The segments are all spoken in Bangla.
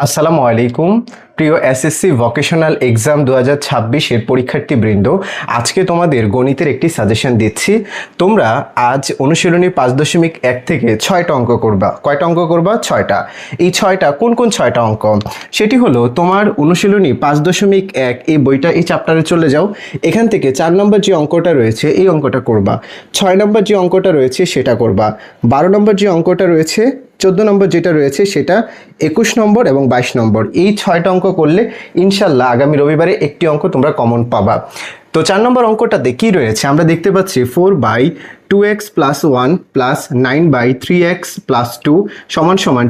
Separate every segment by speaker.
Speaker 1: আসসালামু আলাইকুম প্রিয় এসএসসি ভোকেশনাল এক্সাম 2026 এর পরীক্ষার্থীবৃন্দ, আজকে তোমাদের গণিতের একটি সাজেশন দিচ্ছি। তোমরা আজ অনুশীলনী 5.1 থেকে 6টা অঙ্ক করবা। কয়টা অঙ্ক করবা? 6টা। এই 6টা কোন কোন 6টা অঙ্ক? সেটি হলো তোমার অনুশীলনী 5.1 এই বইটা, এই চ্যাপ্টারে চলে যাও। এখান থেকে 4 নম্বর যে অঙ্কটা রয়েছে এই অঙ্কটা করবা, 6 নম্বর যে অঙ্কটা রয়েছে সেটা করবা, 12 নম্বর যে অঙ্কটা রয়েছে, 14 নম্বর যেটা রয়েছে সেটা, 21 নম্বর এবং 22 নম্বর, এই 6টা অঙ্ক করলে ইনশাল্লাহ আগামী রবিবারে একটি অঙ্ক তোমরা কমন পাবা। তো 4 নম্বর অঙ্কটাতে কি রয়েছে আমরা দেখতে পাচ্ছি, 4/2x + 1 + 9/3x + 2 =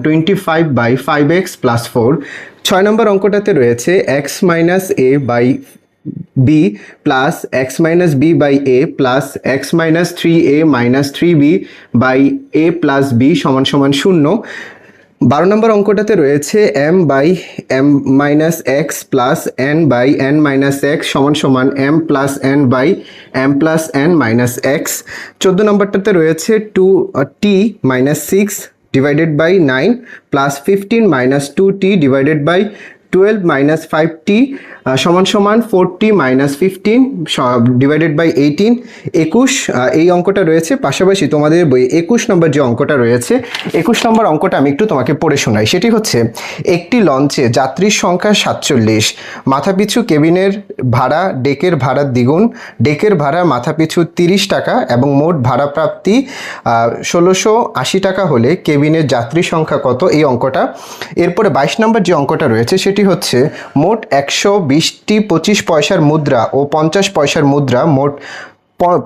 Speaker 1: 25/5x + 4। 6 নম্বর অঙ্কটাতে রয়েছে x - a/b plus x minus b by a plus x minus 3a minus 3b by a plus b = 0। 12 নম্বর অঙ্কটাতে রয়েছে m by m minus x plus n by n minus x = m plus n by m plus n minus x। 14 নম্বরটাতে রয়েছে 2t minus 6 divided by 9 plus 15 minus 2t divided by 12 minus 5t = 40 minus 15 divided by 18। 21 এই অঙ্কটা রয়েছে। পাশাপাশি তোমাদের বই 21 নম্বর যে অঙ্কটা রয়েছে, 21 নম্বর অঙ্কটা আমি একটু তোমাকে পড়ে শোনাই। সেটি হচ্ছে, একটি লঞ্চে যাত্রীর সংখ্যা 47, মাথাপিছু কেবিনের ভাড়া ডেকের ভাড়ার দ্বিগুণ, ডেকের ভাড়া মাথাপিছু 30 টাকা এবং মোট ভাড়া প্রাপ্তি 1680 টাকা হলে কেবিনের যাত্রী সংখ্যা কত? এই অঙ্কটা। এরপরে 22 নম্বর যে অঙ্কটা রয়েছে সেটি হচ্ছে, মোট 120টি 25 পয়সার মুদ্রা ও 50 পয়সার মুদ্রা মোট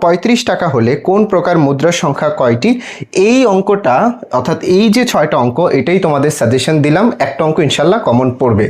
Speaker 1: 35 টাকা হলে কোন প্রকার মুদ্রার সংখ্যা কয়টি? এই অঙ্কটা, অর্থাৎ এই যে 6টা অঙ্ক, এটাই তোমাদের সাজেশন দিলাম। একটা অঙ্ক ইনশাল্লাহ কমন পড়বে।